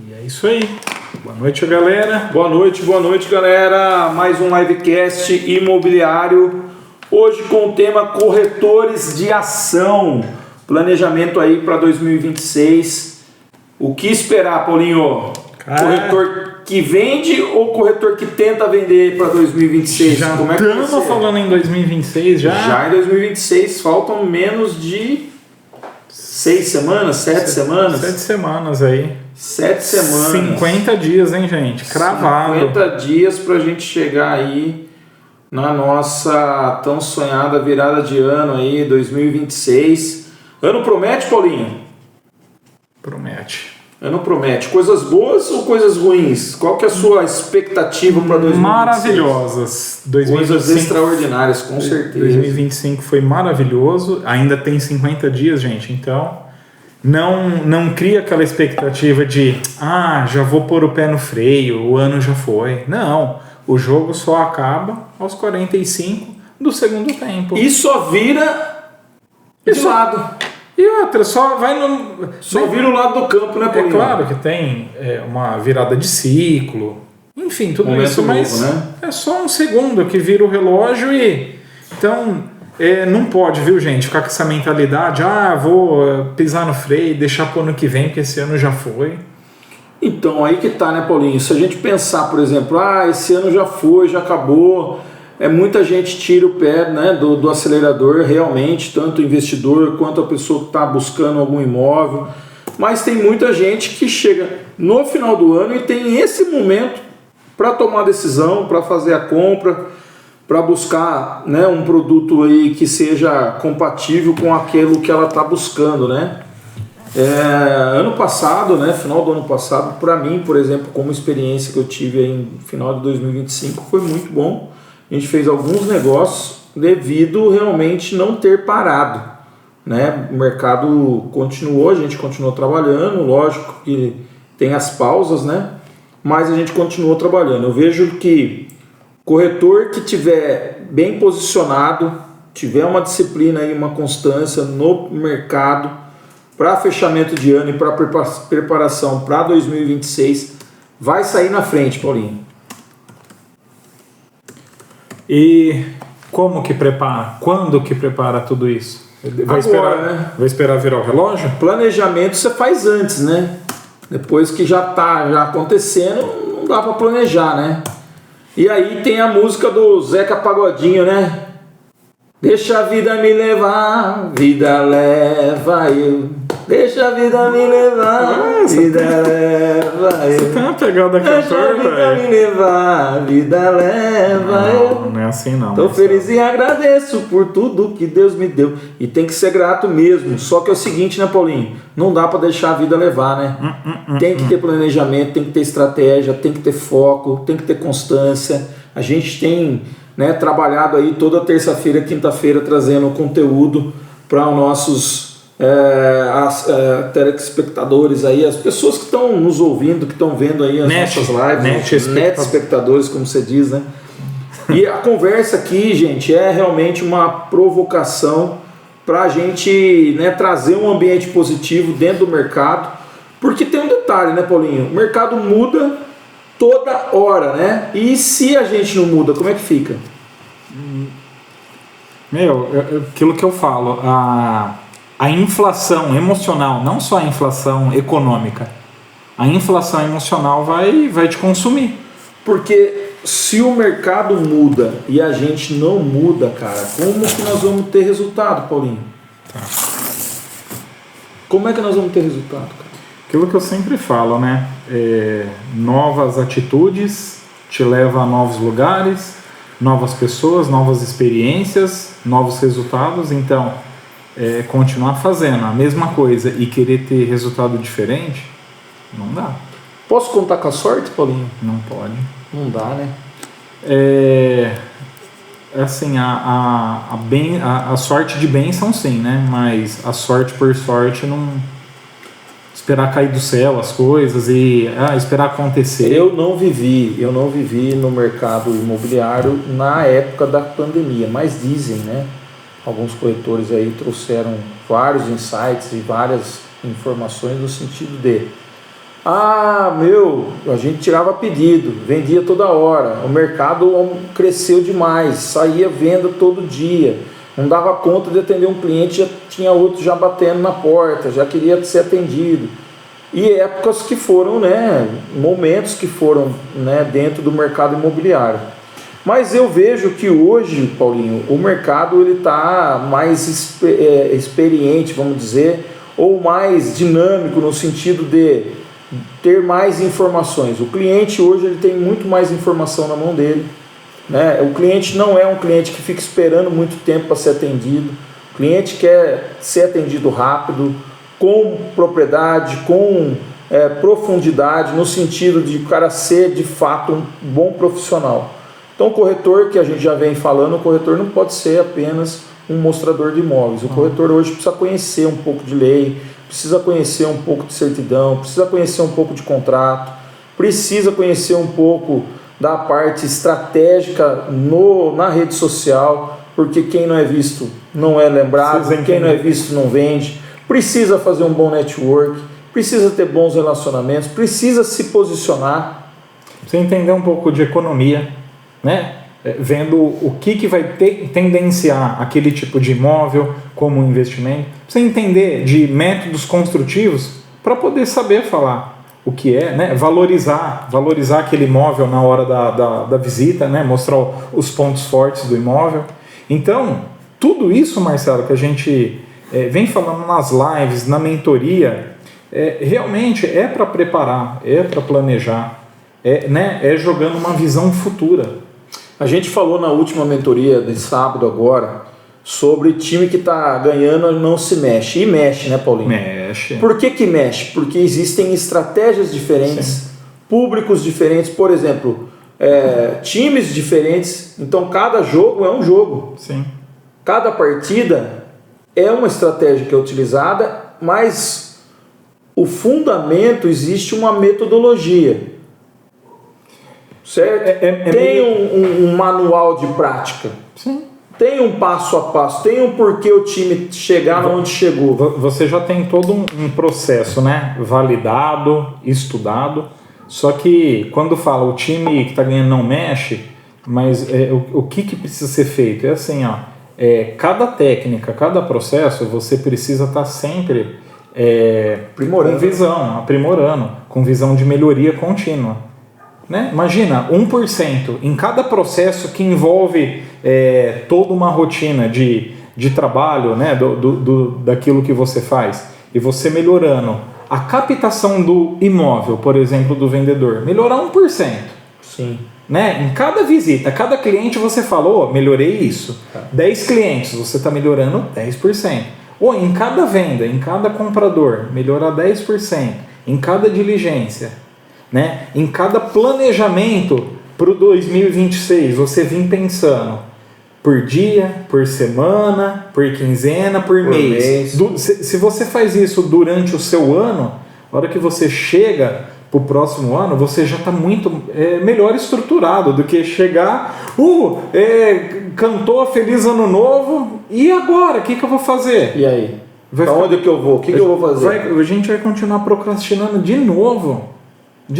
E é isso aí. Boa noite, galera. Boa noite, galera. Mais um livecast imobiliário. Hoje com o tema corretores de ação. Planejamento aí para 2026. O que esperar, Paulinho? Corretor que vende ou corretor que tenta vender para 2026? Já estamos falando em 2026 já? Já em 2026, faltam menos de 6 semanas, 7 semanas? 7 semanas aí. 7 semanas. 50 dias, hein, gente? Cravado. 50 dias pra gente chegar aí na nossa tão sonhada virada de ano aí, 2026. Ano promete, Paulinho? Promete. Ano promete. Coisas boas ou coisas ruins? Qual que é a sua expectativa para 2026? Maravilhosas. 2025, coisas extraordinárias, com certeza. 2025 foi maravilhoso. Ainda tem 50 dias, gente. Então, não cria aquela expectativa de já vou pôr o pé no freio, o ano já foi. Não. O jogo só acaba aos 45 do segundo tempo. E só vira de lado. E outra, só vai no... Só vira o lado do campo, né, Paulinho? É claro que tem uma virada de ciclo, enfim, tudo Momento isso, mas novo, né? é só um segundo que vira o relógio e... Então, não pode, viu, gente, ficar com essa mentalidade, vou pisar no freio e deixar pro ano que vem, porque esse ano já foi. Então, aí que tá, né, Paulinho? Se a gente pensar, por exemplo, esse ano já foi, já acabou... muita gente tira o pé, né, do acelerador realmente, tanto o investidor quanto a pessoa que está buscando algum imóvel, mas tem muita gente que chega no final do ano e tem esse momento para tomar decisão, para fazer a compra, para buscar, né, um produto aí que seja compatível com aquilo que ela está buscando, né? Ano passado, né, final do ano passado, para mim, por exemplo, como experiência que eu tive aí no final de 2025, foi muito bom. A gente fez alguns negócios devido realmente não ter parado, né? O mercado continuou, a gente continuou trabalhando, lógico que tem as pausas, né? Mas a gente continuou trabalhando. Eu vejo que corretor que tiver bem posicionado, tiver uma disciplina e uma constância no mercado para fechamento de ano e para preparação para 2026, vai sair na frente, Paulinho. E como que prepara? Quando que prepara tudo isso? Vai esperar virar o relógio? Planejamento você faz antes, né? Depois que já tá acontecendo, não dá para planejar, né? E aí tem a música do Zeca Pagodinho, né? Deixa a vida me levar, vida leva eu. Deixa a vida me levar, vida leva eu. Você tem uma pegada cantor, Deixa a vida me levar, vida leva eu. Não é assim não. Tô feliz e agradeço por tudo que Deus me deu. E tem que ser grato mesmo. Só que é o seguinte, né, Paulinho? Não dá para deixar a vida levar, né? Tem que ter planejamento, tem que ter estratégia, tem que ter foco, tem que ter constância. A gente tem, né, trabalhado aí toda terça-feira, quinta-feira, trazendo conteúdo para os nossos telespectadores aí, as pessoas que estão nos ouvindo, que estão vendo aí as nossas lives, net espectadores, como você diz, né? E a conversa aqui, gente, é realmente uma provocação para a gente, né, trazer um ambiente positivo dentro do mercado, porque tem um detalhe, né, Paulinho? O mercado muda toda hora, né? E se a gente não muda, como é que fica? Aquilo que eu falo, a inflação emocional, não só a inflação econômica, a inflação emocional vai te consumir. Porque se o mercado muda e a gente não muda, cara, como que nós vamos ter resultado, Paulinho? Tá. Como é que nós vamos ter resultado, cara? Aquilo que eu sempre falo, né? Novas atitudes te levam a novos lugares, novas pessoas, novas experiências, novos resultados. Então, continuar fazendo a mesma coisa e querer ter resultado diferente, não dá. Posso contar com a sorte, Paulinho? Não pode. Não dá, né? Assim, a sorte de bênção sim, né? Mas a sorte por sorte não... Esperar cair do céu as coisas e esperar acontecer. Eu não vivi no mercado imobiliário na época da pandemia, mas dizem, né? Alguns corretores aí trouxeram vários insights e várias informações no sentido de A gente tirava pedido, vendia toda hora, o mercado cresceu demais, saía venda todo dia, não dava conta de atender um cliente, já tinha outro já batendo na porta, já queria ser atendido. E épocas que foram, momentos que foram, dentro do mercado imobiliário. Mas eu vejo que hoje, Paulinho, o mercado está mais experiente, vamos dizer, ou mais dinâmico no sentido de ter mais informações. O cliente hoje ele tem muito mais informação na mão dele. O cliente não é um cliente que fica esperando muito tempo para ser atendido. O cliente quer ser atendido rápido, com propriedade, com profundidade, no sentido de o cara ser de fato um bom profissional. Então o corretor, que a gente já vem falando, o corretor não pode ser apenas um mostrador de imóveis. O corretor hoje precisa conhecer um pouco de lei, precisa conhecer um pouco de certidão, precisa conhecer um pouco de contrato, precisa conhecer um pouco da parte estratégica na rede social, porque quem não é visto não é lembrado, quem não é visto não vende. Precisa fazer um bom network, precisa ter bons relacionamentos, precisa se posicionar. Precisa entender um pouco de economia, vendo o que vai tendenciar aquele tipo de imóvel como um investimento. Precisa entender de métodos construtivos para poder saber falar o que é, valorizar aquele imóvel na hora da visita, mostrar os pontos fortes do imóvel. Então, tudo isso, Marcelo, que a gente vem falando nas lives, na mentoria, realmente é para preparar, é para planejar, é jogando uma visão futura. A gente falou na última mentoria de sábado agora sobre time que está ganhando não se mexe. E mexe, Paulinho? Mexe. Por que mexe? Porque existem estratégias diferentes, sim, públicos diferentes, por exemplo, times diferentes. Então cada jogo é um jogo. Sim. Cada partida é uma estratégia que é utilizada, mas o fundamento, existe uma metodologia. Certo? Tem um manual de prática. Sim. Tem um passo a passo. Tem um porquê o time chegar onde chegou. Você já tem todo um processo, validado, estudado. Só que quando fala o time que está ganhando não mexe, mas o que precisa ser feito? É assim, cada técnica, cada processo, você precisa estar sempre aprimorando, com visão de melhoria contínua. Imagina, 1% em cada processo que envolve toda uma rotina de trabalho, daquilo que você faz, e você melhorando a captação do imóvel, por exemplo, do vendedor, melhorar 1%. Sim. Em cada visita, cada cliente você falou, melhorei isso. 10 clientes, você está melhorando 10%. Ou em cada venda, em cada comprador, melhorar 10%. Em cada diligência. Em cada planejamento para o 2026, você vem pensando por dia, por semana, por quinzena, por mês. Se você faz isso durante o seu ano, na hora que você chega para o próximo ano, você já está muito melhor estruturado do que chegar, cantou Feliz Ano Novo, e agora? O que eu vou fazer? E aí? Para onde que eu vou? O que eu vou fazer? A gente vai continuar procrastinando de novo. O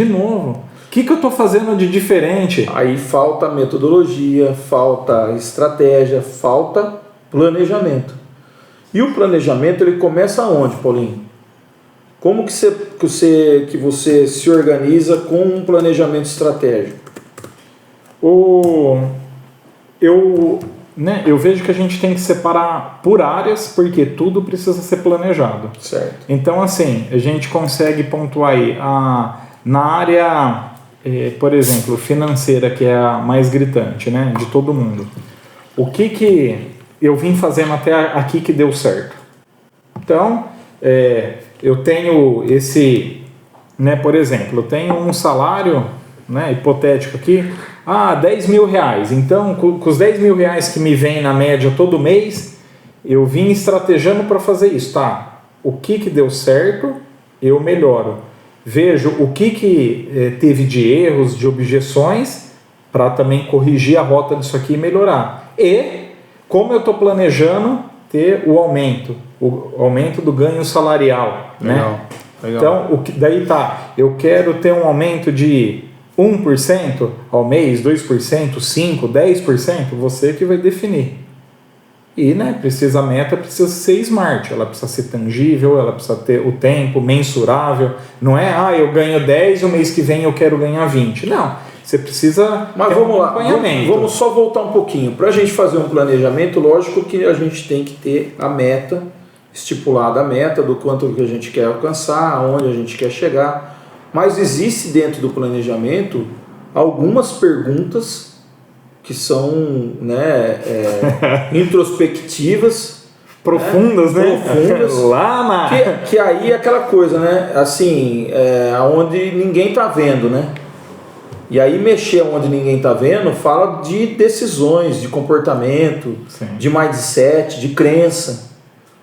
que eu estou fazendo de diferente? Aí falta metodologia, falta estratégia, falta planejamento. E o planejamento ele começa onde, Paulinho? Como que você se organiza com um planejamento estratégico? Eu vejo que a gente tem que separar por áreas, porque tudo precisa ser planejado. Certo. Então, assim, a gente consegue pontuar aí na área, por exemplo, financeira, que é a mais gritante, de todo mundo. O que eu vim fazendo até aqui que deu certo? Então, eu tenho por exemplo, eu tenho um salário, hipotético aqui, 10 mil reais. Então, com os 10 mil reais que me vem na média todo mês, eu vim estrategando para fazer isso. O que deu certo, eu melhoro. Vejo o que teve de erros, de objeções, para também corrigir a rota disso aqui e melhorar. E como eu estou planejando ter o aumento do ganho salarial. Legal. Então, daí eu quero ter um aumento de 1% ao mês, 2%, 5%, 10%, você que vai definir. E, a meta precisa ser smart, ela precisa ser tangível, ela precisa ter o tempo mensurável. Não é, eu ganho 10, o mês que vem eu quero ganhar 20. Não, você precisa ter um acompanhamento. Vamos só voltar um pouquinho. Para a gente fazer um planejamento, lógico que a gente tem que ter a meta, estipulada a meta do quanto que a gente quer alcançar, aonde a gente quer chegar. Mas existe dentro do planejamento algumas perguntas que são introspectivas, profundas, né? Profundas. Lá na... que aí é aquela coisa, né? Assim, onde ninguém está vendo, né? E aí mexer onde ninguém está vendo fala de decisões, de comportamento, sim, de mindset, de crença,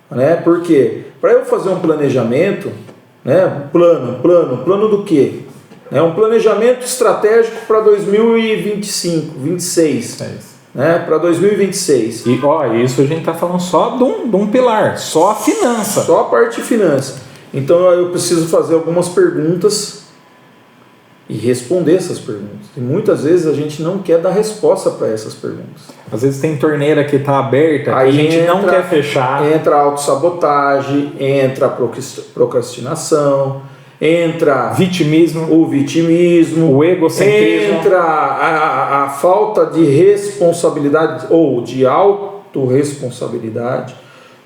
né? Porque para eu fazer um planejamento, né? Plano do quê? Um planejamento estratégico para 2025, 26, né? Para 2026. E isso a gente está falando só de um pilar, só a finança. Só a parte de finança. Então eu preciso fazer algumas perguntas e responder essas perguntas. E muitas vezes a gente não quer dar resposta para essas perguntas. Às vezes tem torneira que está aberta, aí a gente não quer fechar. Entra a autossabotagem, entra a procrastinação, entra o vitimismo, o egocentrismo, entra a falta de responsabilidade ou de autorresponsabilidade,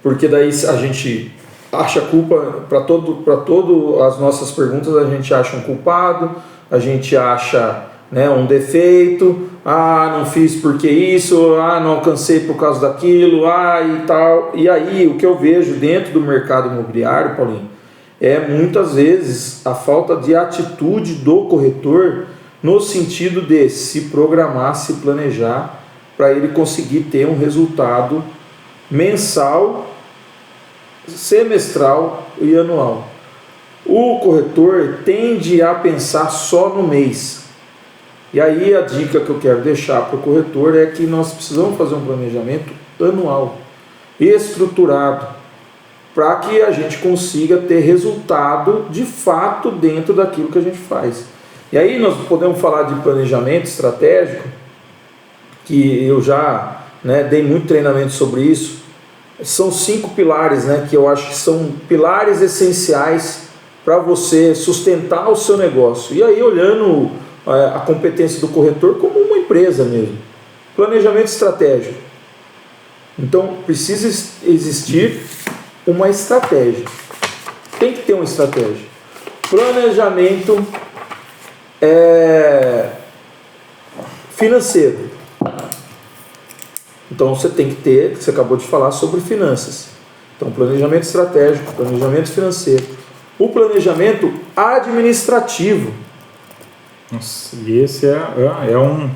porque daí a gente acha culpa para todo as nossas perguntas, a gente acha um culpado, a gente acha um defeito, não fiz porque isso, não alcancei por causa daquilo, e tal. E aí o que eu vejo dentro do mercado imobiliário, Paulinho, é muitas vezes a falta de atitude do corretor no sentido de se programar, se planejar para ele conseguir ter um resultado mensal, semestral e anual. O corretor tende a pensar só no mês. E aí a dica que eu quero deixar para o corretor é que nós precisamos fazer um planejamento anual, estruturado, para que a gente consiga ter resultado de fato dentro daquilo que a gente faz. E aí nós podemos falar de planejamento estratégico, que eu já dei muito treinamento sobre isso. São 5 pilares, que eu acho que são pilares essenciais para você sustentar o seu negócio. E aí olhando a competência do corretor como uma empresa mesmo. Planejamento estratégico. Então precisa existir uma estratégia. Tem que ter uma estratégia. Planejamento financeiro. Então você tem que ter, você acabou de falar sobre finanças. Então planejamento estratégico, planejamento financeiro. O planejamento administrativo. Nossa, e esse é um...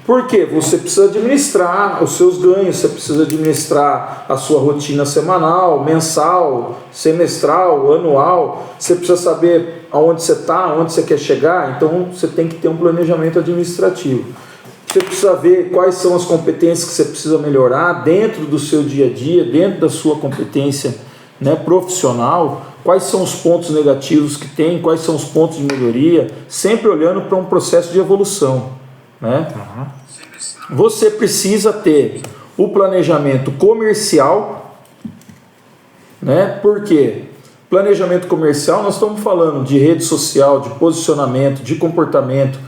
Porque você precisa administrar os seus ganhos, você precisa administrar a sua rotina semanal, mensal, semestral, anual. Você precisa saber aonde você está, aonde você quer chegar. Então você tem que ter um planejamento administrativo. Você precisa ver quais são as competências que você precisa melhorar dentro do seu dia a dia, dentro da sua competência profissional. Quais são os pontos negativos que tem, quais são os pontos de melhoria, sempre olhando para um processo de evolução. Você precisa ter o planejamento comercial, Por quê? Planejamento comercial, nós estamos falando de rede social, de posicionamento, de comportamento,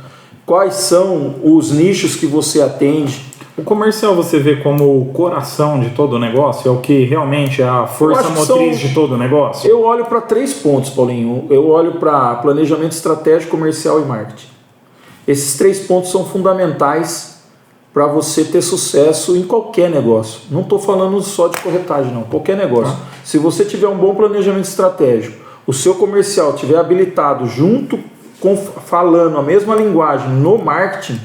quais são os nichos que você atende. O comercial você vê como o coração de todo o negócio? É o que realmente é a força motriz de todo o negócio? Eu olho para 3 pontos, Paulinho. Eu olho para planejamento estratégico, comercial e marketing. Esses 3 pontos são fundamentais para você ter sucesso em qualquer negócio. Não estou falando só de corretagem, não. Qualquer negócio. Se você tiver um bom planejamento estratégico, o seu comercial estiver habilitado junto com falando a mesma linguagem no marketing,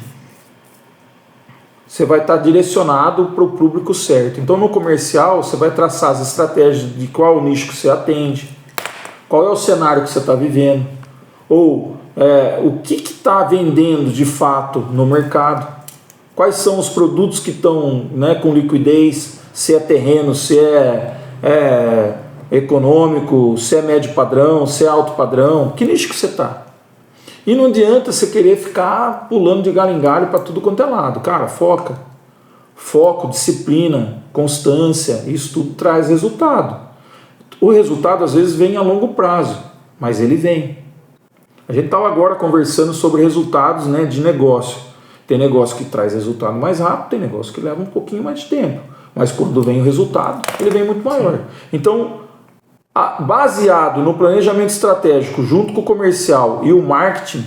você vai estar direcionado para o público certo. Então no comercial você vai traçar as estratégias de qual o nicho que você atende, qual é o cenário que você está vivendo, ou o que está vendendo de fato no mercado, quais são os produtos que estão com liquidez, se é terreno, se é econômico, se é médio padrão, se é alto padrão, que nicho que você está. E não adianta você querer ficar pulando de galho em galho para tudo quanto é lado. Cara, foca. Foco, disciplina, constância, isso tudo traz resultado. O resultado às vezes vem a longo prazo, mas ele vem. A gente estava agora conversando sobre resultados, né, de negócio. Tem negócio que traz resultado mais rápido, tem negócio que leva um pouquinho mais de tempo. Mas quando vem o resultado, ele vem muito maior. Então, baseado no planejamento estratégico junto com o comercial e o marketing,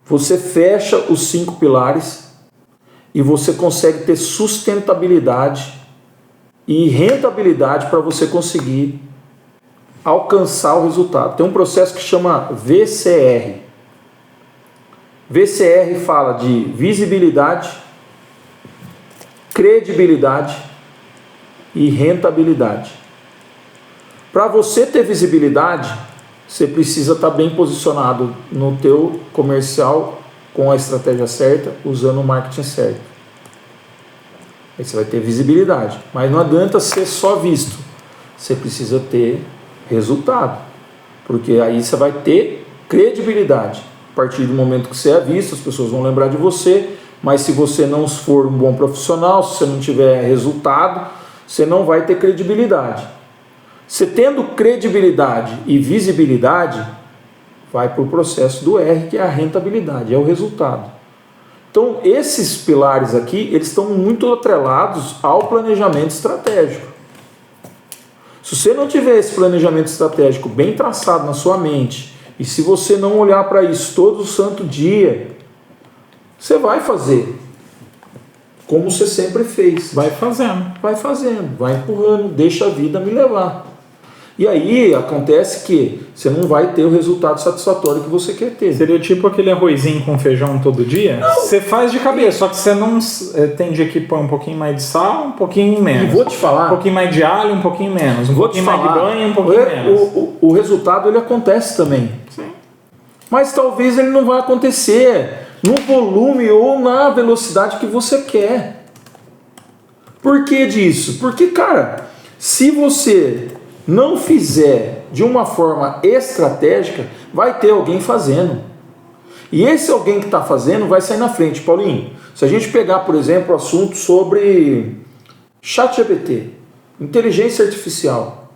você fecha os 5 pilares e você consegue ter sustentabilidade e rentabilidade para você conseguir alcançar o resultado. Tem um processo que chama VCR. VCR fala de visibilidade, credibilidade e rentabilidade. Para você ter visibilidade, você precisa estar bem posicionado no teu comercial com a estratégia certa, usando o marketing certo. Aí você vai ter visibilidade, mas não adianta ser só visto. Você precisa ter resultado, porque aí você vai ter credibilidade. A partir do momento que você é visto, as pessoas vão lembrar de você, mas se você não for um bom profissional, se você não tiver resultado, você não vai ter credibilidade. Você tendo credibilidade e visibilidade, vai para o processo do R, que é a rentabilidade, é o resultado. Então, esses pilares aqui, eles estão muito atrelados ao planejamento estratégico. Se você não tiver esse planejamento estratégico bem traçado na sua mente, e se você não olhar para isso todo santo dia, você vai fazer como você sempre fez. Vai fazendo. Vai fazendo, vai empurrando, deixa a vida me levar. E aí acontece que você não vai ter o resultado satisfatório que você quer ter. Seria tipo aquele arrozinho com feijão todo dia? Não. Você faz de cabeça, só que você não tem dia que põe um pouquinho mais de sal, um pouquinho menos. E vou te falar. Um pouquinho mais de alho, um pouquinho menos. Um pouquinho mais de banho, um pouquinho menos. O resultado ele acontece também. Sim. Mas talvez ele não vai acontecer no volume ou na velocidade que você quer. Por que disso? Porque, cara, se você não fizer de uma forma estratégica, vai ter alguém fazendo. E esse alguém que está fazendo vai sair na frente. Paulinho, se a gente pegar, por exemplo, o assunto sobre ChatGPT, inteligência artificial,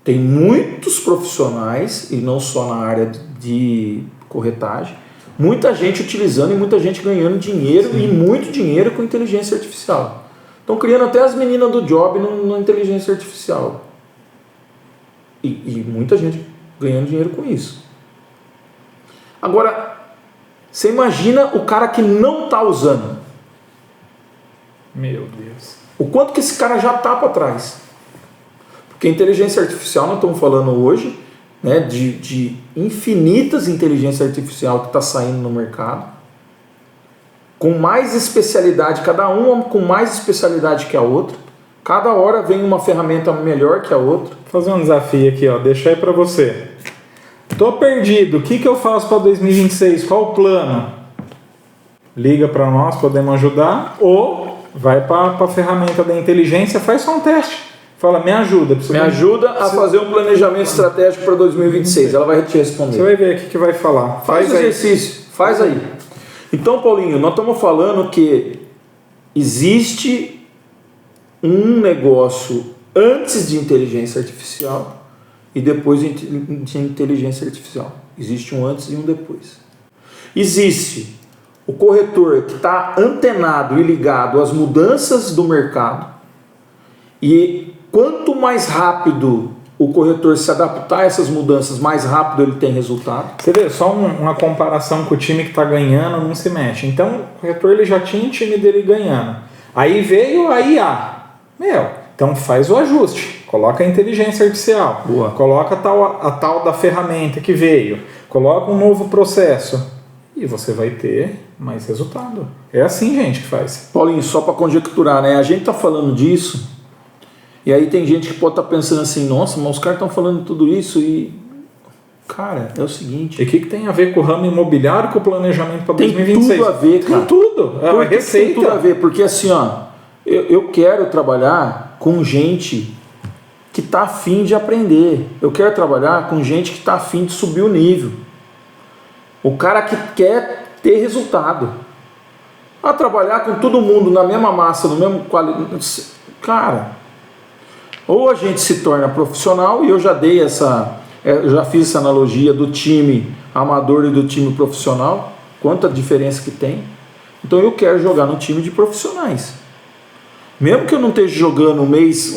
tem muitos profissionais, e não só na área de corretagem, muita gente utilizando e muita gente ganhando dinheiro. Sim. E muito dinheiro com inteligência artificial. Estão criando até as meninas do job na inteligência artificial. E muita gente ganhando dinheiro com isso. Agora, você imagina o cara que não está usando. Meu Deus. O quanto que esse cara já está para trás. Porque inteligência artificial, nós estamos falando hoje, né, de infinitas inteligências artificiais que está saindo no mercado. Com mais especialidade, cada uma com mais especialidade que a outra. Cada hora vem uma ferramenta melhor que a outra. Vou fazer um desafio aqui, ó. Deixa aí para você. Tô perdido. O que eu faço para 2026? Qual o plano? Liga para nós, podemos ajudar. Ou vai para a ferramenta da inteligência, faz só um teste. Fala, me ajuda. Me ajuda a fazer um planejamento estratégico para 2026. Ela vai te responder. Você vai ver aqui que vai falar. Faz o exercício. Faz aí. Então, Paulinho, nós estamos falando que existe um negócio antes de inteligência artificial e depois de inteligência artificial. Existe um antes e um depois. Existe o corretor que está antenado e ligado às mudanças do mercado, e quanto mais rápido o corretor se adaptar a essas mudanças, mais rápido ele tem resultado. Você vê, só uma comparação com o time que está ganhando não se mexe. Então o corretor ele já tinha o time dele ganhando. Aí veio a IA. Então faz o ajuste, coloca a inteligência artificial, boa, coloca a tal da ferramenta que veio, coloca um novo processo e você vai ter mais resultado. É assim, gente, que faz. Paulinho, só para conjecturar, né? A gente está falando disso e aí tem gente que pode estar pensando assim, nossa, mas os caras estão falando tudo isso e... Cara, é o seguinte... E o que tem a ver com o ramo imobiliário e com o planejamento para 2026? Tem tudo a ver, cara. Tem tudo. É uma receita. Tem tudo a ver, porque assim, ó... Eu quero trabalhar com gente que está afim de aprender. Eu quero trabalhar com gente que está afim de subir o nível. O cara que quer ter resultado. A trabalhar com todo mundo na mesma massa, no mesmo qualidade. Cara, ou a gente se torna profissional, e eu já dei já fiz essa analogia do time amador e do time profissional, quanta diferença que tem. Então eu quero jogar no time de profissionais. Mesmo que eu não esteja jogando um mês,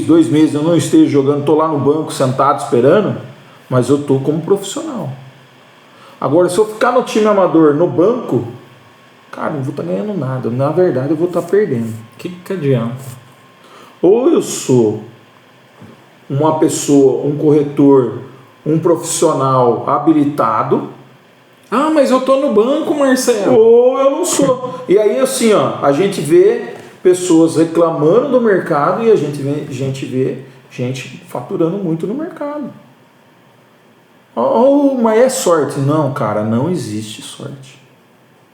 2 meses, eu não esteja jogando, estou lá no banco sentado esperando, mas eu estou como profissional. Agora, se eu ficar no time amador, no banco, cara, não vou estar ganhando nada. Na verdade, eu vou estar perdendo. O que adianta? Ou eu sou uma pessoa, um corretor, um profissional habilitado. Ah, mas eu tô no banco, Marcelo. Ou eu não sou. E aí, assim, ó, a gente vê pessoas reclamando do mercado e a gente vê gente faturando muito no mercado. Oh, mas é sorte. Não, cara, não existe sorte.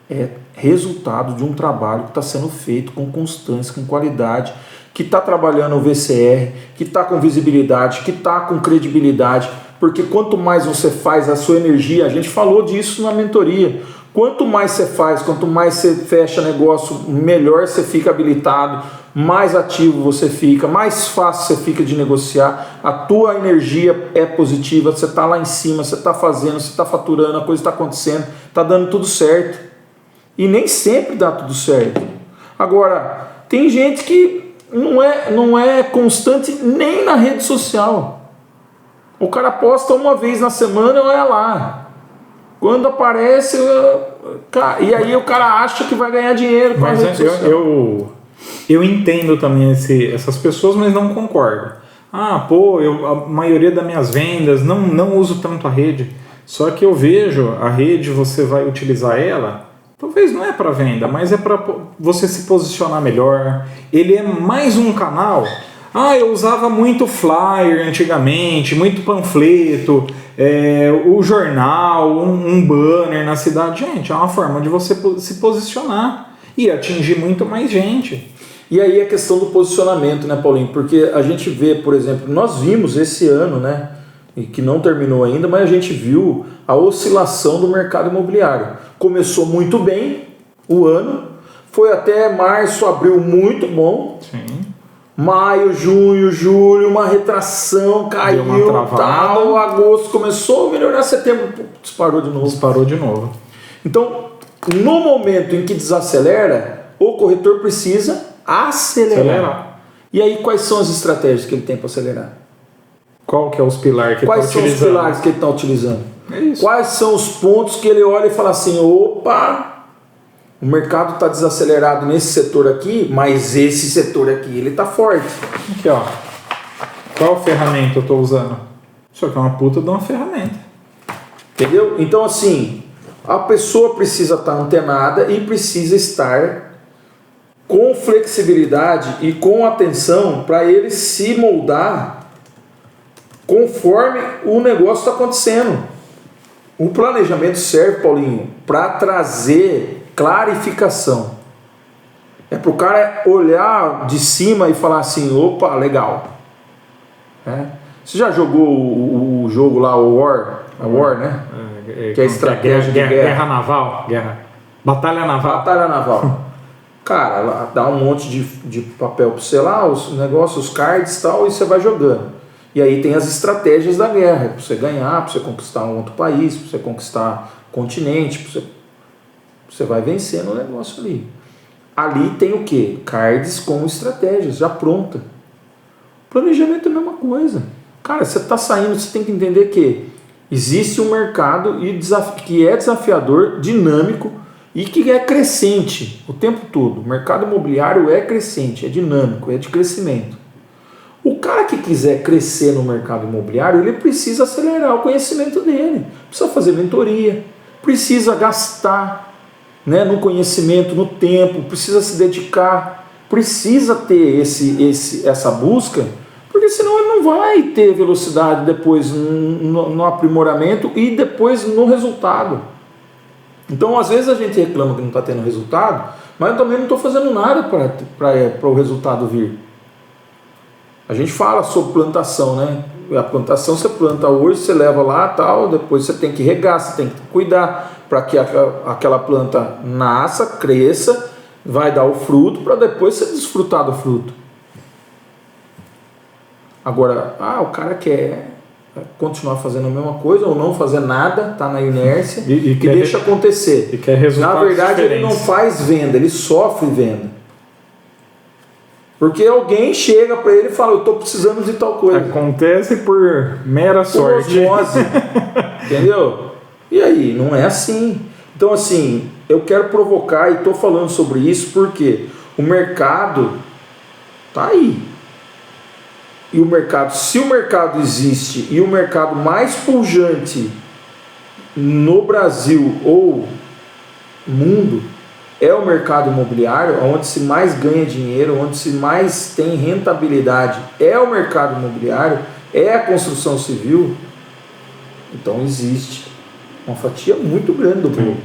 É resultado de um trabalho que está sendo feito com constância, com qualidade, que está trabalhando o VCR, que está com visibilidade, que está com credibilidade, porque quanto mais você faz a sua energia, a gente falou disso na mentoria, quanto mais você faz, quanto mais você fecha negócio, melhor você fica habilitado, mais ativo você fica, mais fácil você fica de negociar, a tua energia é positiva, você está lá em cima, você está fazendo, você está faturando, a coisa está acontecendo, está dando tudo certo. E nem sempre dá tudo certo. Agora, tem gente que não é constante nem na rede social. O cara posta uma vez na semana e olha lá. Quando aparece, e aí o cara acha que vai ganhar dinheiro com a rede social. Eu entendo também essas pessoas, mas não concordo. Ah, pô, a maioria das minhas vendas não uso tanto a rede. Só que eu vejo a rede, você vai utilizar ela, talvez não é para venda, mas é para você se posicionar melhor. Ele é mais um canal. Ah, eu usava muito flyer antigamente, muito panfleto, o jornal, um banner na cidade. Gente, é uma forma de você se posicionar e atingir muito mais gente. E aí a questão do posicionamento, né, Paulinho? Porque a gente vê, por exemplo, nós vimos esse ano, né, e que não terminou ainda, mas a gente viu a oscilação do mercado imobiliário. Começou muito bem o ano, foi até março, abril muito bom. Sim. Maio, junho, julho, uma retração, caiu, tal, agosto começou a melhorar, setembro disparou de novo. Então, no momento em que desacelera, o corretor precisa acelerar. E aí, quais são as estratégias que ele tem para acelerar? Qual que é os pilares que ele está utilizando? Quais são os pilares que ele está utilizando? É isso. Quais são os pontos que ele olha e fala assim, opa, o mercado está desacelerado nesse setor aqui, mas esse setor aqui ele está forte. Aqui, ó. Qual ferramenta eu estou usando? Isso aqui é uma puta de uma ferramenta. Entendeu? Então, assim, a pessoa precisa estar antenada e precisa estar com flexibilidade e com atenção para ele se moldar conforme o negócio está acontecendo. O planejamento serve, Paulinho, para trazer clarificação. É para o cara olhar de cima e falar assim, opa, legal. Você já jogou o jogo lá, o War? A War, né? Que é estratégia de guerra. Guerra naval. Batalha naval. Batalha naval. Cara, lá dá um monte de papel para você lá, os negócios, os cards e tal, e você vai jogando. E aí tem as estratégias da guerra, para você ganhar, para você conquistar um outro país, para você conquistar continente, você vai vencendo o negócio ali. Ali tem o quê? Cards com estratégias, já pronta. Planejamento é a mesma coisa. Cara, você está saindo, você tem que entender que existe um mercado que é desafiador, dinâmico e que é crescente o tempo todo. O mercado imobiliário é crescente, é dinâmico, é de crescimento. O cara que quiser crescer no mercado imobiliário, ele precisa acelerar o conhecimento dele. Precisa fazer mentoria, precisa gastar, né, no conhecimento, no tempo, precisa se dedicar, precisa ter essa busca, porque senão ele não vai ter velocidade depois no aprimoramento e depois no resultado. Então, às vezes a gente reclama que não está tendo resultado, mas eu também não estou fazendo nada para o resultado vir. A gente fala sobre plantação, né? A plantação você planta hoje, você leva lá tal, depois você tem que regar, você tem que cuidar para que aquela planta nasça, cresça, vai dar o fruto para depois você desfrutar do fruto. Agora, o cara quer continuar fazendo a mesma coisa ou não fazer nada, tá na inércia e deixa acontecer. E quer resultados na verdade, diferentes. ele não faz venda, ele sofre venda. Porque alguém chega para ele e fala, eu estou precisando de tal coisa. Acontece por mera sorte. Osmose, entendeu? E aí, não é assim. Então, assim, eu quero provocar e estou falando sobre isso porque o mercado está aí. E o mercado, se o mercado existe e o mercado mais pujante no Brasil ou mundo é o mercado imobiliário, onde se mais ganha dinheiro, onde se mais tem rentabilidade, é o mercado imobiliário, é a construção civil, então existe uma fatia muito grande do bolo.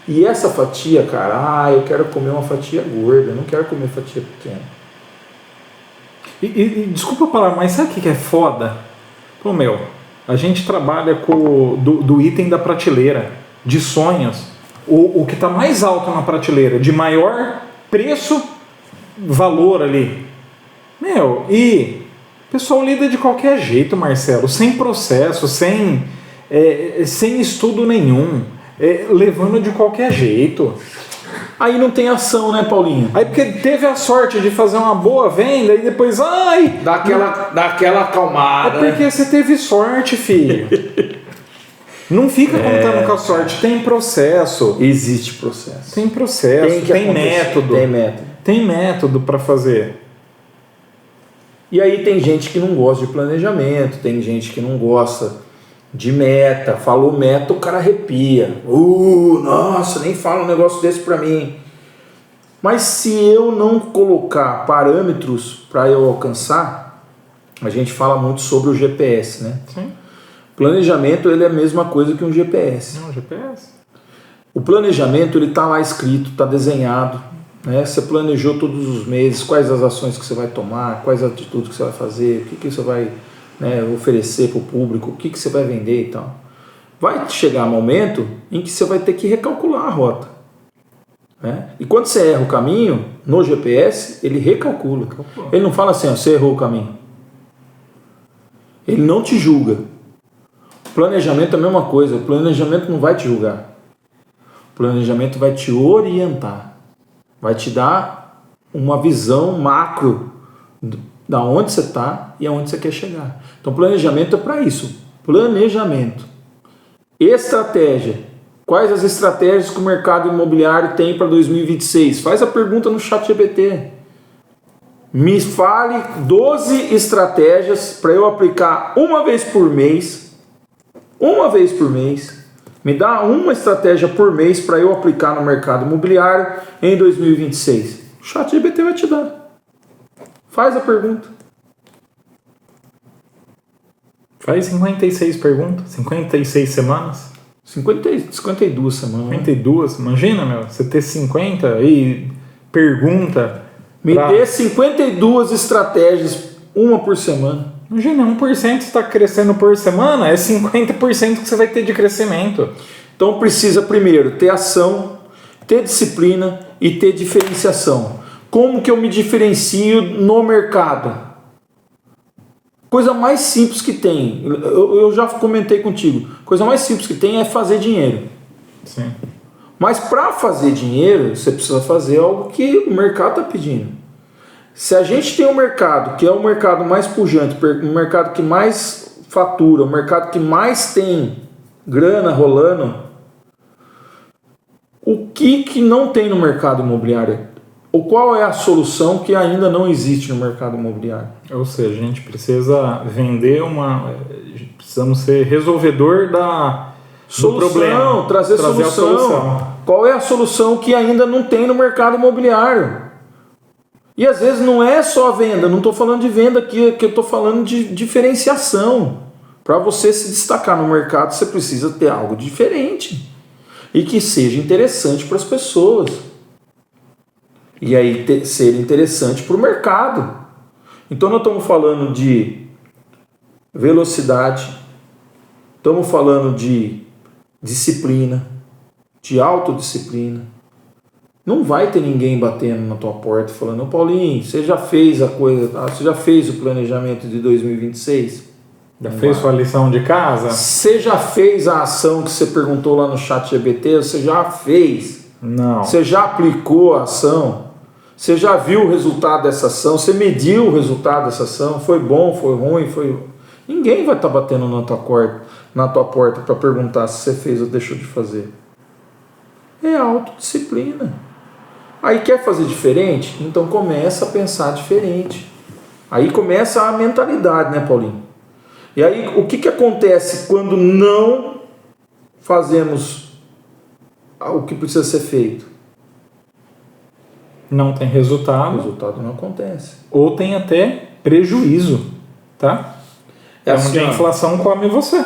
E essa fatia, cara, eu quero comer uma fatia gorda, eu não quero comer fatia pequena. E desculpa falar, mas sabe o que é foda? Pô, a gente trabalha com do item da prateleira, de sonhos. O que está mais alto na prateleira, de maior preço, valor ali. E o pessoal lida de qualquer jeito, Marcelo, sem processo, sem estudo nenhum, levando de qualquer jeito. Aí não tem ação, né, Paulinho? Aí porque teve a sorte de fazer uma boa venda e depois, dá aquela acalmada. É porque você teve sorte, filho. Não fica contando com a sorte, tem processo. Existe processo. Tem processo, tem método. Tem método para fazer. E aí tem gente que não gosta de planejamento, tem gente que não gosta de meta. Falou meta, o cara arrepia. Nossa, nem fala um negócio desse para mim. Mas se eu não colocar parâmetros para eu alcançar, a gente fala muito sobre o GPS, né? Sim. Planejamento, ele é a mesma coisa que um GPS. Não, GPS. O planejamento, ele está lá escrito, está desenhado, né? Você planejou todos os meses, quais as ações que você vai tomar, quais as atitudes que você vai fazer, o que você vai, né, oferecer para o público, o que você vai vender e tal. Vai chegar um momento em que você vai ter que recalcular a rota, né? E quando você erra o caminho, no GPS, ele recalcula. Ele não fala assim, você errou o caminho. Ele não te julga. Planejamento é a mesma coisa, o planejamento não vai te julgar. O planejamento vai te orientar, vai te dar uma visão macro da onde você está e aonde você quer chegar. Então planejamento é para isso, planejamento. Estratégia, quais as estratégias que o mercado imobiliário tem para 2026? Faz a pergunta no ChatGPT. Me fale 12 estratégias para eu aplicar uma vez por mês. Me dá uma estratégia por mês para eu aplicar no mercado imobiliário em 2026. O ChatGPT vai te dar. Faz a pergunta. Faz 56 perguntas, 56 semanas. 52 semanas. 52, imagina, você ter 50 e pergunta. Me dê 52 estratégias, uma por semana. Imagina, 1% está crescendo por semana, é 50% que você vai ter de crescimento. Então precisa primeiro ter ação, ter disciplina e ter diferenciação. Como que eu me diferencio no mercado? Coisa mais simples que tem, eu já comentei contigo, coisa mais simples que tem é fazer dinheiro. Sim. Mas para fazer dinheiro, você precisa fazer algo que o mercado está pedindo. Se a gente tem um mercado que é o mercado mais pujante, o mercado que mais fatura, o mercado que mais tem grana rolando, o que não tem no mercado imobiliário? Ou qual é a solução que ainda não existe no mercado imobiliário? Ou seja, a gente precisa vender precisamos ser resolvedor do problema. Trazer solução. Qual é a solução que ainda não tem no mercado imobiliário? E às vezes não é só venda, não estou falando de venda aqui, que eu estou falando de diferenciação. Para você se destacar no mercado, você precisa ter algo diferente e que seja interessante para as pessoas. E aí ser interessante para o mercado. Então nós estamos falando de velocidade, estamos falando de disciplina, de autodisciplina. Não vai ter ninguém batendo na tua porta falando: Paulinho, você já fez a coisa, você já fez o planejamento de 2026? Já fez sua lição de casa? Você já fez a ação que você perguntou lá no chat GPT? Você já fez? Não. Você já aplicou a ação? Você já viu o resultado dessa ação? Você mediu o resultado dessa ação? Foi bom, foi ruim, foi... Ninguém vai estar batendo na tua porta para perguntar se você fez ou deixou de fazer. É autodisciplina. Aí quer fazer diferente? Então começa a pensar diferente. Aí começa a mentalidade, né, Paulinho? E aí o que acontece quando não fazemos o que precisa ser feito? Não tem resultado. O resultado não acontece. Ou tem até prejuízo, tá? É assim, onde a inflação come você.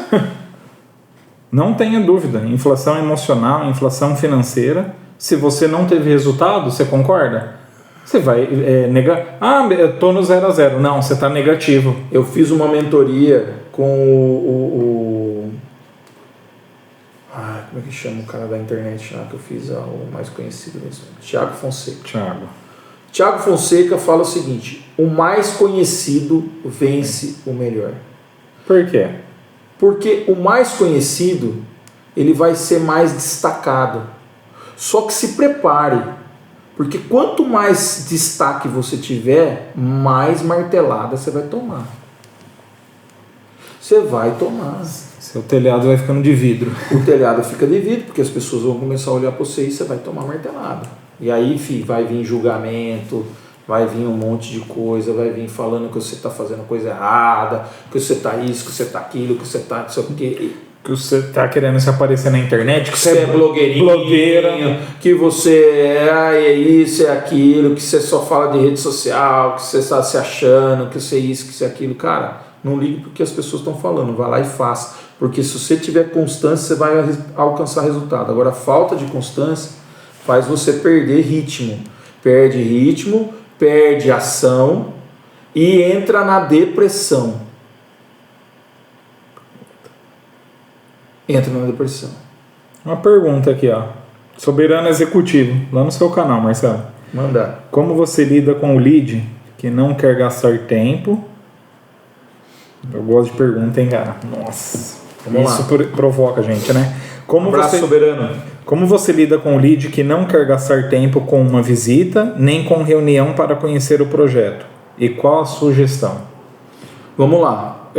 Não tenha dúvida. Inflação emocional, inflação financeira. Se você não teve resultado, você concorda? Você vai negar. Ah, eu tô no 0 a 0. Não, você está negativo. Eu fiz uma mentoria com como é que chama o cara da internet lá que eu fiz, o mais conhecido mesmo? Thiago Fonseca. Thiago Fonseca fala o seguinte: o mais conhecido vence o melhor. Por quê? Porque o mais conhecido, ele vai ser mais destacado. Só que se prepare, porque quanto mais destaque você tiver, mais martelada você vai tomar. Você vai tomar. Seu telhado vai ficando de vidro. O telhado fica de vidro, porque as pessoas vão começar a olhar para você e você vai tomar martelada. E aí, vai vir julgamento, vai vir um monte de coisa, vai vir falando que você está fazendo coisa errada, que você está isso, que você está aquilo, que você está não sei o quê. Que você está querendo se aparecer na internet, que você é blogueira, que você é isso, é aquilo, que você só fala de rede social, que você está se achando, que você é isso, que você é aquilo. Cara, não ligue porque as pessoas estão falando, vai lá e faça. Porque se você tiver constância, você vai alcançar resultado. Agora, a falta de constância faz você perder ritmo. Perde ritmo, perde ação e entra na depressão. Entra na depressão. Uma pergunta aqui, ó. Soberano Executivo, lá no seu canal, Marcelo. Manda. Como você lida com o lead que não quer gastar tempo? Eu gosto de pergunta, hein, cara? Nossa. Isso provoca a gente, né? Soberano. Como você lida com o lead que não quer gastar tempo com uma visita, nem com reunião para conhecer o projeto? E qual a sugestão? Vamos lá.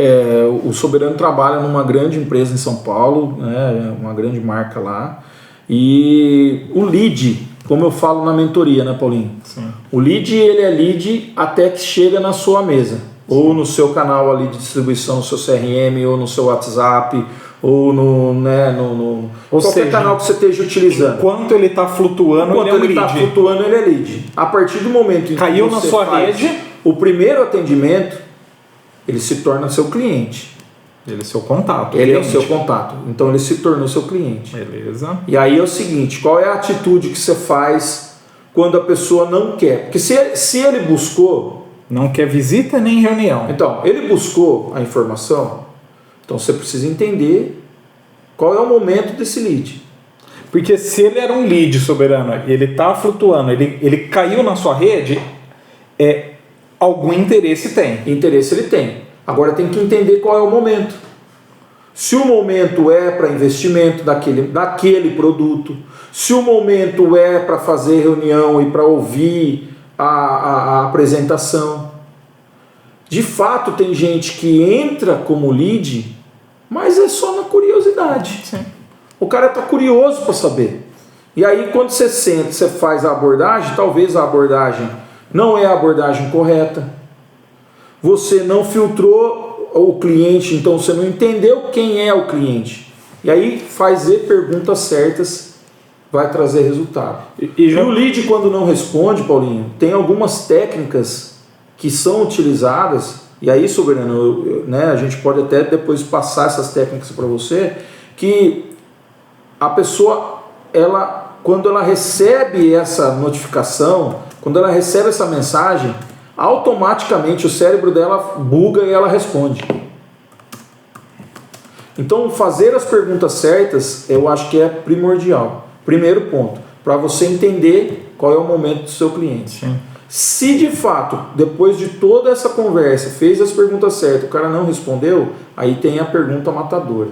O Soberano trabalha numa grande empresa em São Paulo, né, uma grande marca lá. E o lead, como eu falo na mentoria, né, Paulinho? Sim. O lead, ele é lead até que chega na sua mesa. Ou no seu canal ali de distribuição, no seu CRM, ou no seu WhatsApp, ou no qualquer canal que você esteja utilizando. Enquanto ele está flutuando, ele está flutuando, ele é lead. A partir do momento em caiu que na você sua faz rede, o primeiro atendimento, ele se torna seu cliente. Ele é seu contato. Ele é o seu contato. Então ele se tornou seu cliente. Beleza. E aí é o seguinte, qual é a atitude que você faz quando a pessoa não quer? Porque se ele buscou... Não quer visita nem reunião. Então, ele buscou a informação, então você precisa entender qual é o momento desse lead. Porque se ele era um lead, Soberano, e ele está flutuando, ele caiu na sua rede, algum interesse tem. Interesse ele tem. Agora tem que entender qual é o momento. Se o momento é para investimento daquele produto, se o momento é para fazer reunião e para ouvir a apresentação. De fato, tem gente que entra como lead, mas é só na curiosidade. Sim. O cara está curioso para saber. E aí, quando você senta, você faz a abordagem, talvez a abordagem não é a abordagem correta. Você não filtrou o cliente, então você não entendeu quem é o cliente. E aí, fazer perguntas certas vai trazer resultado. E o lead, quando não responde, Paulinho, tem algumas técnicas que são utilizadas, e aí, Soberano, a gente pode até depois passar essas técnicas para você, que a pessoa, quando ela recebe essa notificação, quando ela recebe essa mensagem, automaticamente o cérebro dela buga e ela responde. Então, fazer as perguntas certas, eu acho que é primordial. Primeiro ponto, para você entender qual é o momento do seu cliente. Sim. Se de fato, depois de toda essa conversa, fez as perguntas certas, o cara não respondeu, aí tem a pergunta matadora.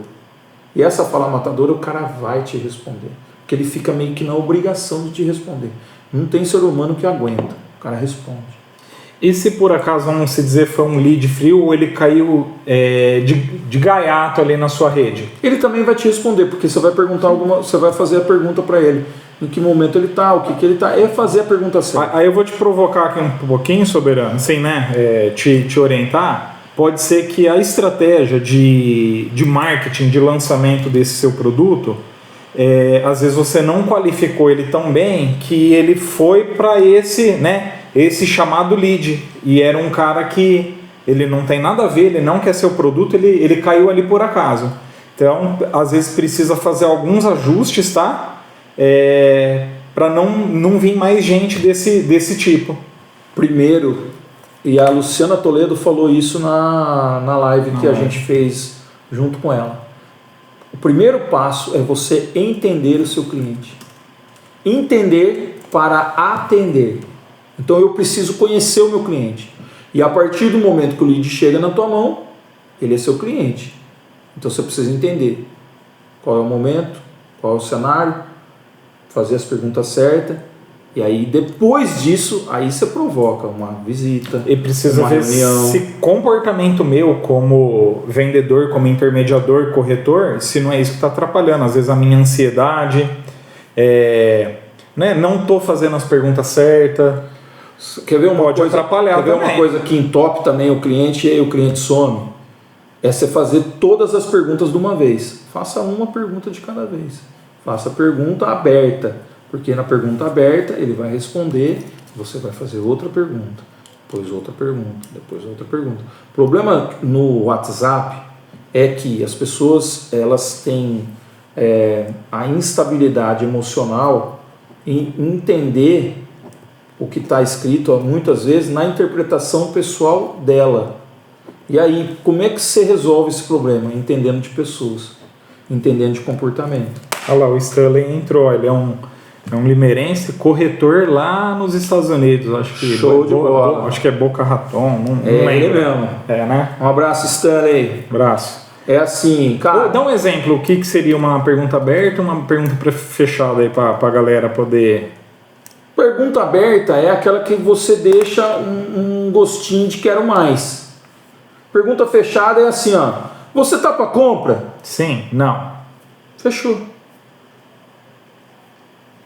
E essa fala matadora, o cara vai te responder. Porque ele fica meio que na obrigação de te responder. Não tem ser humano que aguenta. O cara responde. E se por acaso, vamos se dizer, foi um lead frio ou ele caiu de gaiato ali na sua rede? Ele também vai te responder, porque você vai perguntar você vai fazer a pergunta para ele. Em que momento ele está, o que ele está, é fazer a pergunta certa. Aí eu vou te provocar aqui um pouquinho, Soberano, sem te orientar. Pode ser que a estratégia de marketing, de lançamento desse seu produto, às vezes você não qualificou ele tão bem que ele foi para esse chamado lead. E era um cara que ele não tem nada a ver, ele não quer seu produto, ele caiu ali por acaso. Então, às vezes precisa fazer alguns ajustes, tá? Para não vir mais gente desse tipo. Primeiro, e a Luciana Toledo falou isso na live que a gente fez junto com ela. O primeiro passo é você entender o seu cliente. Entender para atender. Então eu preciso conhecer o meu cliente. E a partir do momento que o lead chega na tua mão, ele é seu cliente. Então você precisa entender qual é o momento, qual é o cenário, fazer as perguntas certas. E aí depois disso, aí você provoca uma visita, e precisa ver reunião. Se comportamento meu como vendedor, como intermediador, corretor, se não é isso que está atrapalhando. Às vezes a minha ansiedade, não estou fazendo as perguntas certas. Quer ver uma pode atrapalhar quer ver uma coisa que entope também o cliente e aí o cliente some? É você fazer todas as perguntas de uma vez. Faça uma pergunta de cada vez. Faça a pergunta aberta, porque na pergunta aberta ele vai responder, você vai fazer outra pergunta, depois outra pergunta, depois outra pergunta. O problema no WhatsApp é que as pessoas elas têm a instabilidade emocional em entender o que está escrito muitas vezes na interpretação pessoal dela. E aí, como é que você resolve esse problema? Entendendo de pessoas, entendendo de comportamento. Olha lá, o Stanley entrou, ele é um limeirense, corretor lá nos Estados Unidos, acho que show de bola. Acho que é Boca Raton, não lembro. Ele mesmo. Né? Um abraço, Stanley. Abraço. É assim, cara. Dá um exemplo, o que seria uma pergunta aberta e uma pergunta fechada aí para a galera poder. Pergunta aberta é aquela que você deixa um gostinho de quero mais. Pergunta fechada é assim, ó. Você tá para compra? Sim, não. Fechou.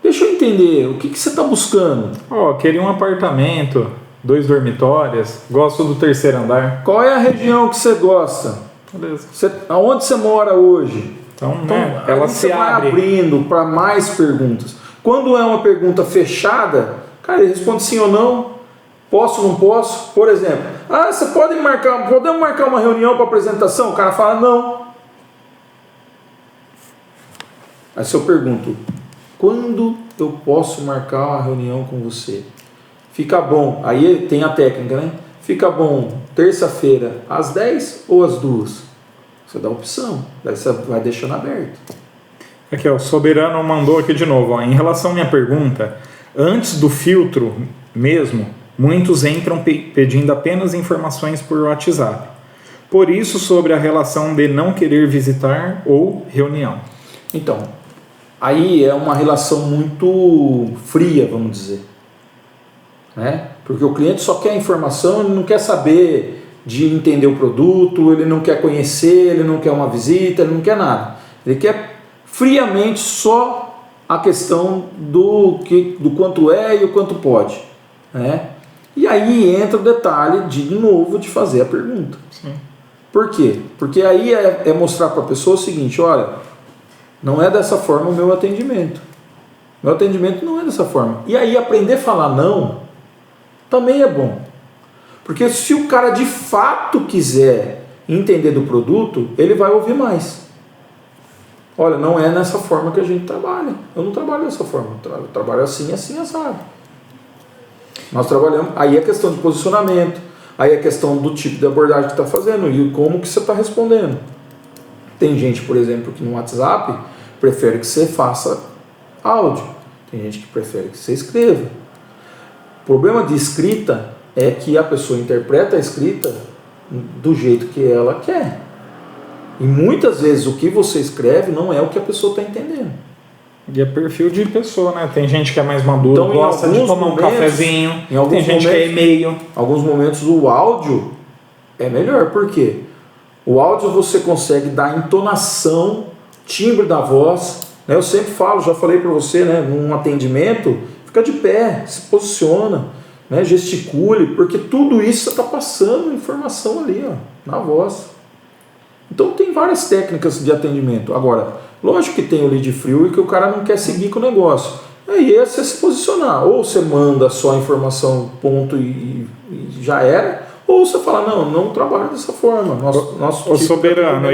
Deixa eu entender, o que você está buscando? Queria um apartamento, 2 dormitórios, gosto do 3º andar. Qual é a região que você gosta? Beleza. Aonde você mora hoje? Então ela se abre. Vai abrindo para mais perguntas. Quando é uma pergunta fechada, cara, ele responde sim ou não. Posso ou não posso? Por exemplo, você podemos marcar uma reunião para apresentação? O cara fala não. Aí se eu pergunto, quando eu posso marcar uma reunião com você? Fica bom, aí tem a técnica, né? Fica bom terça-feira às 10 ou às 2? Você dá a opção, daí você vai deixando aberto. Aqui, o Soberano mandou aqui de novo. Em relação à minha pergunta, antes do filtro mesmo, muitos entram pedindo apenas informações por WhatsApp. Por isso, sobre a relação de não querer visitar ou reunião. Então, aí é uma relação muito fria, vamos dizer. Né? Porque o cliente só quer informação, ele não quer saber de entender o produto, ele não quer conhecer, ele não quer uma visita, ele não quer nada. Ele quer friamente só a questão do quanto é e o quanto pode. Né? E aí entra o detalhe de novo de fazer a pergunta. Sim. Por quê? Porque aí é mostrar para a pessoa o seguinte, olha, não é dessa forma o meu atendimento. Meu atendimento não é dessa forma. E aí aprender a falar não também é bom. Porque se o cara de fato quiser entender do produto, ele vai ouvir mais. Olha, não é nessa forma que a gente trabalha. Eu não trabalho dessa forma. Eu trabalho assim, assim, assado. Nós trabalhamos, aí é questão de posicionamento, aí é questão do tipo de abordagem que está fazendo e como que você está respondendo. Tem gente, por exemplo, que no WhatsApp prefere que você faça áudio, tem gente que prefere que você escreva. O problema de escrita é que a pessoa interpreta a escrita do jeito que ela quer. E muitas vezes o que você escreve não é o que a pessoa está entendendo. E é perfil de pessoa, né? Tem gente que é mais maduro, Então, gosta de tomar um cafezinho, tem gente que é e-mail. Em alguns momentos o áudio é melhor, por quê? O áudio você consegue dar entonação, timbre da voz, né? Eu sempre falo, já falei para você, né? Num atendimento, fica de pé, se posiciona, né? Gesticule, porque tudo isso você está passando informação ali, ó, na voz. Então tem várias técnicas de atendimento. Agora, lógico que tem o lead frio e que o cara não quer seguir com o negócio. Aí é você se posicionar. Ou você manda só a informação, ponto, e já era. Ou você fala, não trabalho dessa forma. Nosso Ô, Soberano,